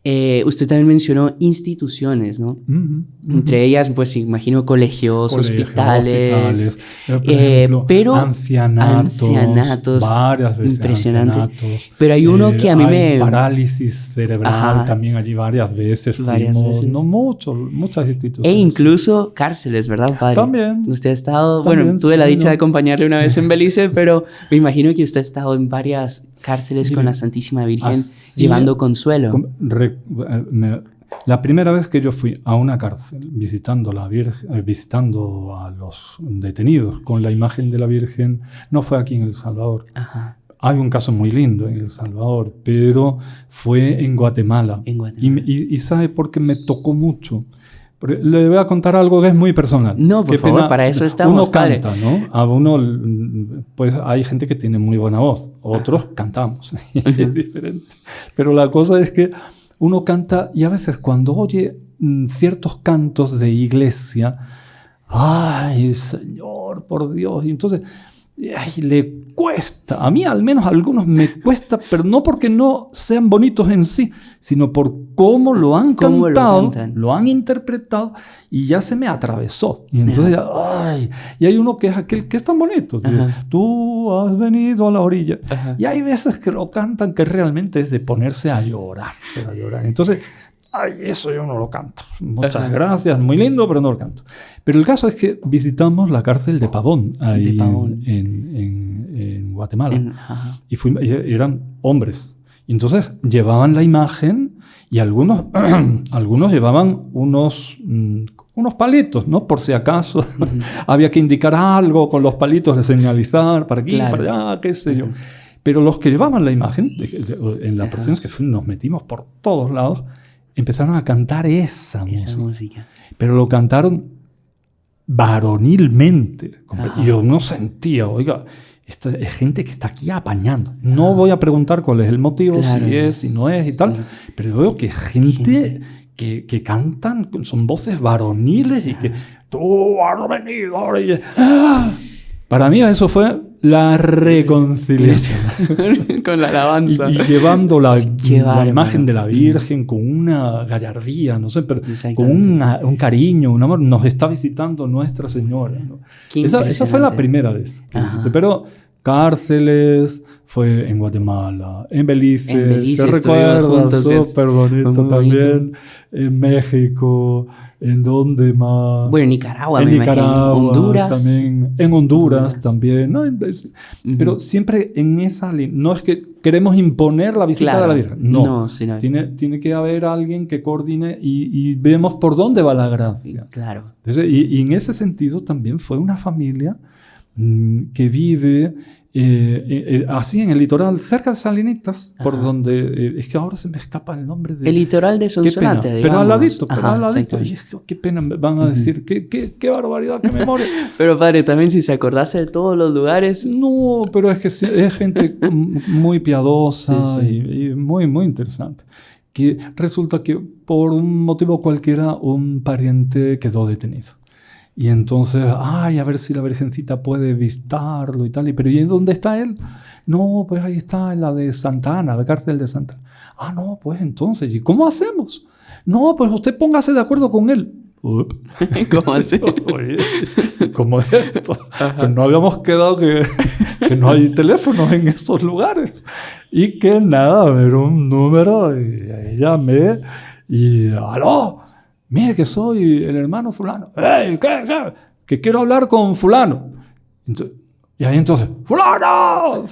Usted también mencionó instituciones, ¿no? Entre ellas, pues imagino colegios, hospitales, por ejemplo, pero ancianatos, varias veces impresionante. ancianatos. Pero hay uno que a mí hay me... parálisis cerebral. Ajá. También allí varias veces Varias fuimos, veces. no muchas instituciones. E incluso cárceles, ¿verdad, padre? También. Usted ha estado... También, bueno, tuve la sí, dicha ¿no? de acompañarle una vez en Belice, pero me imagino que usted ha estado en varias cárceles con la Santísima Virgen, llevando consuelo. La primera vez que yo fui a una cárcel visitando a los detenidos con la imagen de la Virgen, no fue aquí en El Salvador. Ajá. Hay un caso muy lindo en El Salvador, pero fue en Guatemala. En Guatemala. Y ¿sabe por qué me tocó mucho? Porque le voy a contar algo que es muy personal. No, por favor, para eso estamos, Uno padre. canta, ¿no? A uno, pues hay gente que tiene muy buena voz. Otros cantamos. Es diferente. Pero la cosa es que uno canta y a veces cuando oye ciertos cantos de iglesia, ¡ay, Señor, por Dios! Y entonces, ay, le cuesta. A mí al menos a algunos me cuesta, pero no porque no sean bonitos en sí, sino por cómo lo han cantado, lo han interpretado y ya se me atravesó. Y entonces, ¡ay! Y hay uno que es aquel que es tan bonito. ¿Sí? Tú has venido a la orilla. Ajá. Y hay veces que lo cantan que realmente es de ponerse a llorar. A llorar. Entonces, ay, eso yo no lo canto. Muchas gracias, muy lindo, pero no lo canto. Pero el caso es que visitamos la cárcel de Pavón, ahí en Guatemala. Y eran hombres. Y entonces llevaban la imagen y algunos llevaban unos palitos, ¿no? Por si acaso había que indicar algo con los palitos de señalizar para aquí, para allá, qué sé yo. Pero los que llevaban la imagen, en las personas que nos metimos por todos lados, empezaron a cantar esa música. Pero lo cantaron varonilmente. Y yo no sentía, oiga, esta es gente que está aquí apañando. No voy a preguntar cuál es el motivo, si es, si no es y tal. Pero veo que gente que cantan, son voces varoniles y que tú has venido. Para mí eso fue la reconciliación. Con la alabanza. Y llevando la imagen de la Virgen con una gallardía, no sé, pero con un cariño, un amor. Nos está visitando Nuestra Señora, ¿no? Esa fue la primera vez que visité, pero cárceles, fue en Guatemala, en Belice se recuerda, súper bonito también, en México, ¿en dónde más? Bueno, en Nicaragua, en Nicaragua, Honduras. También, en Honduras también, ¿no? Pero siempre en esa línea. No es que queremos imponer la visita de la Virgen, no. Tiene que haber alguien que coordine y vemos por dónde va la gracia. Claro. Entonces, y en ese sentido también fue una familia que vive así en el litoral, cerca de Salinitas, por donde es que ahora se me escapa el nombre de... El litoral de Sonsonate, digamos. Pero al ladito. Y es que, qué pena, van a decir, qué barbaridad, qué memoria. Pero padre, también si se acordase de todos los lugares... No, pero es que es gente muy piadosa y muy, muy interesante. Que resulta que por un motivo cualquiera un pariente quedó detenido. Y entonces, a ver si la Virgencita puede visitarlo y tal. Pero ¿y en dónde está él? No, pues ahí está, en la de Santa Ana, la cárcel de Santa Ana. No, pues entonces, ¿y cómo hacemos? No, pues usted póngase de acuerdo con él. ¿Cómo así? Oye, ¿cómo es esto? Pues no habíamos quedado que no hay teléfonos en estos lugares. Y que nada, me dio un número y ahí llamé y ¡aló! Mire que soy el hermano fulano. ¡Ey! ¿Qué? Que quiero hablar con fulano. Y ahí entonces, ¡fulano!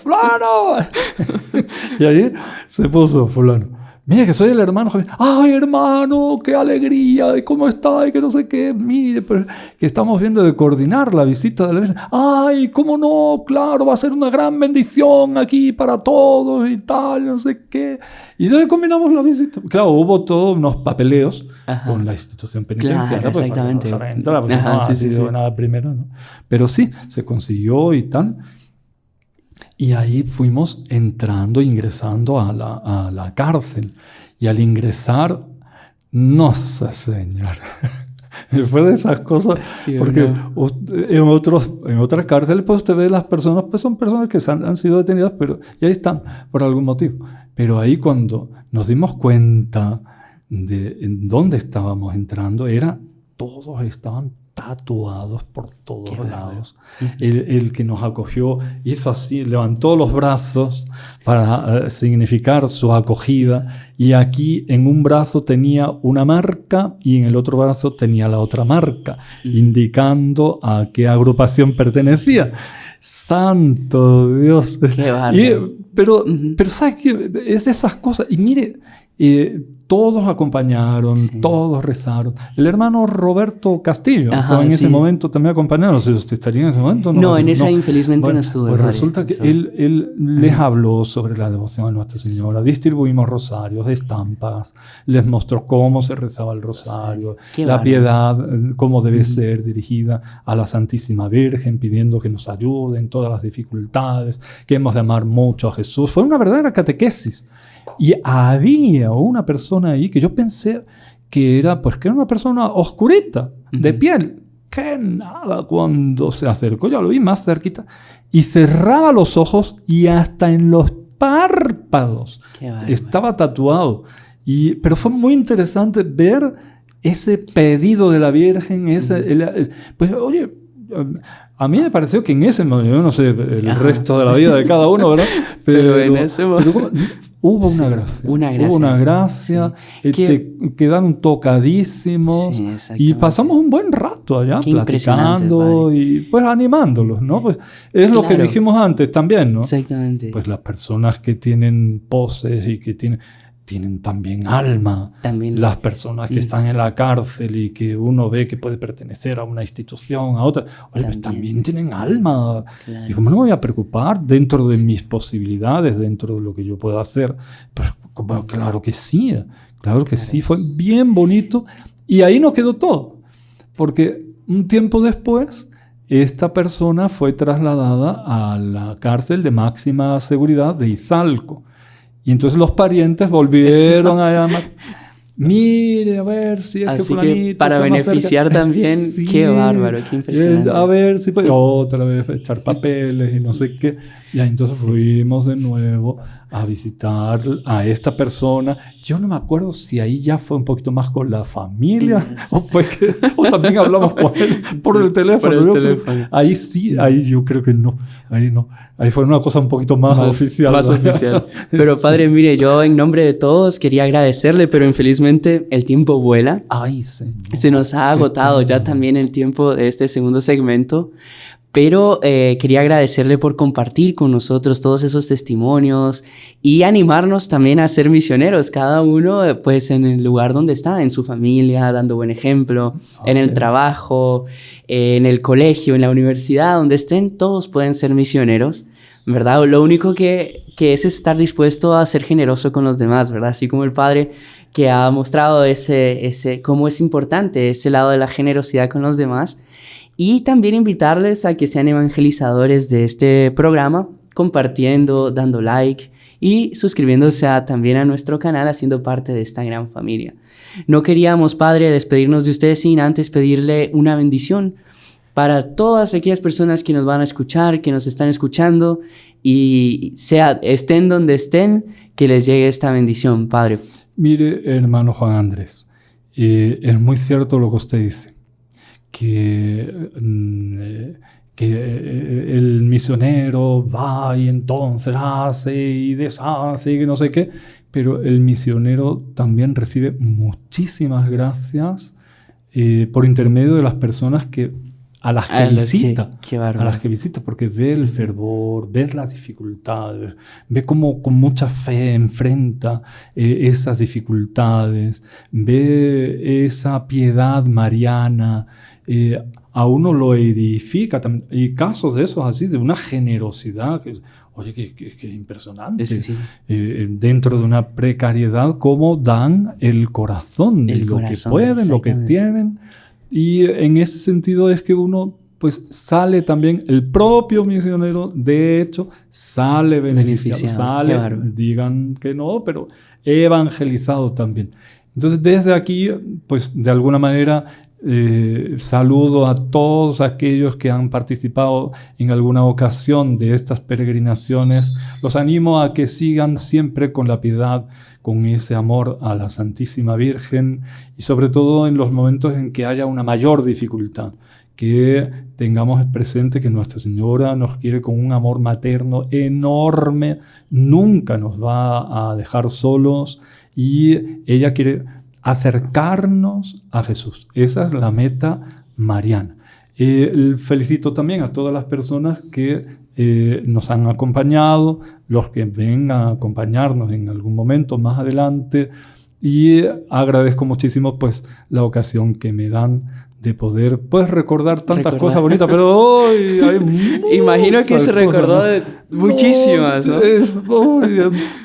Y ahí se puso fulano. Mire que soy el hermano Javier. ¡Ay, hermano! ¡Qué alegría! ¿Y cómo está? Y que no sé qué. Mire, pero que estamos viendo de coordinar la visita de la Virgen. ¡Ay, cómo no! Claro, va a ser una gran bendición aquí para todos y tal, no sé qué. Y entonces combinamos la visita. Claro, hubo todos unos papeleos con la institución penitenciaria. Claro, exactamente. Para entrar, porque no ha sido nada primero, ¿no? Pero sí, se consiguió y tal. Y ahí fuimos entrando, ingresando a la cárcel. Y al ingresar, no sé, señor, Fue de esas cosas, porque en otras cárceles pues usted ve las personas, pues son personas que han sido detenidas, pero y ahí están por algún motivo. Pero ahí cuando nos dimos cuenta de en dónde estábamos entrando, todos estaban tatuados por todos lados. El que nos acogió hizo así, levantó los brazos para significar su acogida, y aquí en un brazo tenía una marca y en el otro brazo tenía la otra marca, indicando a qué agrupación pertenecía. ¡Santo Dios! ¡Qué bárbaro! Pero ¿sabes qué? Es de esas cosas. Y mire, todos acompañaron, todos rezaron. El hermano Roberto Castillo estaba en ese momento también acompañando. No sé si usted estaría en ese momento. No, en esa infelizmente no estuve. Pues resulta que él les habló sobre la devoción a Nuestra Señora. Distribuimos rosarios, estampas. Les mostró cómo se rezaba el rosario. La piedad, cómo debe ser dirigida a la Santísima Virgen, pidiendo que nos ayude en todas las dificultades, que hemos de amar mucho a Jesús. Fue una verdadera catequesis. Y había una persona ahí que yo pensé que era una persona oscurita, de piel. Que nada, cuando se acercó, ya lo vi más cerquita, y cerraba los ojos y hasta en los párpados estaba tatuado. Pero fue muy interesante ver ese pedido de la Virgen, pues oye, a mí me pareció que en ese momento, yo no sé el resto de la vida de cada uno, ¿verdad? Pero en ese momento hubo una gracia. Hubo una gracia. Quedaron tocadísimos. Y pasamos un buen rato allá platicando y pues animándolos, ¿no? Pues es lo que dijimos antes también, ¿no? Exactamente. Pues las personas que tienen poses y que tienen también alma. Las personas que están en la cárcel y que uno ve que puede pertenecer a una institución, a otra, pues también tienen alma. Y como no me voy a preocupar dentro de mis posibilidades, dentro de lo que yo pueda hacer, pues claro que sí, fue bien bonito. Y ahí no quedó todo, porque un tiempo después esta persona fue trasladada a la cárcel de máxima seguridad de Izalco. Y entonces los parientes volvieron a llamar. Mire, a ver si es así que para beneficiar también, qué bárbaro, qué impresionante. A ver si puede otra vez echar papeles y no sé qué. Y entonces fuimos de nuevo a visitar a esta persona. Yo no me acuerdo si ahí ya fue un poquito más con la familia o también hablamos con él por el teléfono. Ahí sí, ahí yo creo que no. Ahí no. Ahí fue una cosa un poquito más oficial. Más oficial. Pero padre, mire, yo en nombre de todos quería agradecerle, pero infelizmente el tiempo vuela. Ay, señor. Se nos ha agotado ya también el tiempo de este segundo segmento. Pero quería agradecerle por compartir con nosotros todos esos testimonios y animarnos también a ser misioneros, cada uno pues en el lugar donde está, en su familia, dando buen ejemplo, en el trabajo, en el colegio, en la universidad, donde estén, todos pueden ser misioneros, ¿verdad? Lo único que es estar dispuesto a ser generoso con los demás, ¿verdad? Así como el padre que ha mostrado cómo es importante ese lado de la generosidad con los demás. Y también invitarles a que sean evangelizadores de este programa, compartiendo, dando like y suscribiéndose también a nuestro canal, haciendo parte de esta gran familia. No queríamos, Padre, despedirnos de ustedes sin antes pedirle una bendición para todas aquellas personas que nos van a escuchar, que nos están escuchando y estén donde estén, que les llegue esta bendición, Padre. Mire, hermano Juan Andrés, es muy cierto lo que usted dice. Que el misionero va y entonces hace y deshace y no sé qué, pero el misionero también recibe muchísimas gracias por intermedio de las personas a las que visita, porque ve el fervor, ve las dificultades, ve cómo con mucha fe enfrenta esas dificultades, ve esa piedad mariana. A uno lo edifica. Hay casos de esos así, de una generosidad que impresionante. Sí. Dentro de una precariedad, cómo dan el corazón, lo que pueden, lo que tienen. Y en ese sentido es que uno pues sale también, el propio misionero, de hecho, sale beneficiado, sale, digan que no, pero evangelizado también. Entonces, desde aquí, pues de alguna manera, Saludo a todos aquellos que han participado en alguna ocasión de estas peregrinaciones. Los animo a que sigan siempre con la piedad, con ese amor a la Santísima Virgen, y sobre todo en los momentos en que haya una mayor dificultad, que tengamos presente que Nuestra Señora nos quiere con un amor materno enorme, nunca nos va a dejar solos, y ella quiere acercarnos a Jesús. Esa es la meta mariana. Felicito también a todas las personas que nos han acompañado, los que vengan a acompañarnos en algún momento más adelante, y agradezco muchísimo pues la ocasión que me dan de poder pues recordar tantas cosas bonitas, pero hoy hay imagino que se recordó cosas, de muchísimas, ¿no?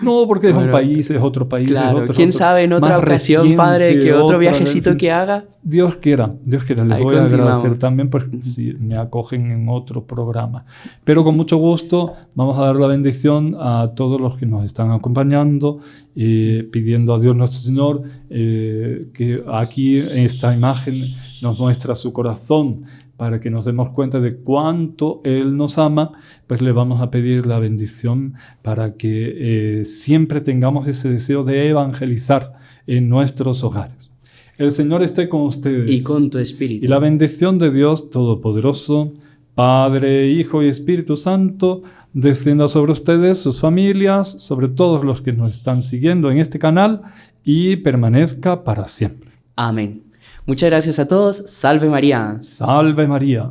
No, porque es un país, es otro país, claro, es otro, quién sabe en otra ocasión, reciente, padre, que otro viajecito que haga. Dios quiera, les ahí voy a agradecer también pues, si me acogen en otro programa. Pero con mucho gusto vamos a dar la bendición a todos los que nos están acompañando, pidiendo a Dios nuestro Señor que aquí en esta imagen nos muestra su corazón para que nos demos cuenta de cuánto Él nos ama. Pues le vamos a pedir la bendición para que siempre tengamos ese deseo de evangelizar en nuestros hogares. El Señor esté con ustedes. Y con tu espíritu. Y la bendición de Dios Todopoderoso, Padre, Hijo y Espíritu Santo, descienda sobre ustedes, sus familias, sobre todos los que nos están siguiendo en este canal, y permanezca para siempre. Amén. Muchas gracias a todos. Salve María. Salve María.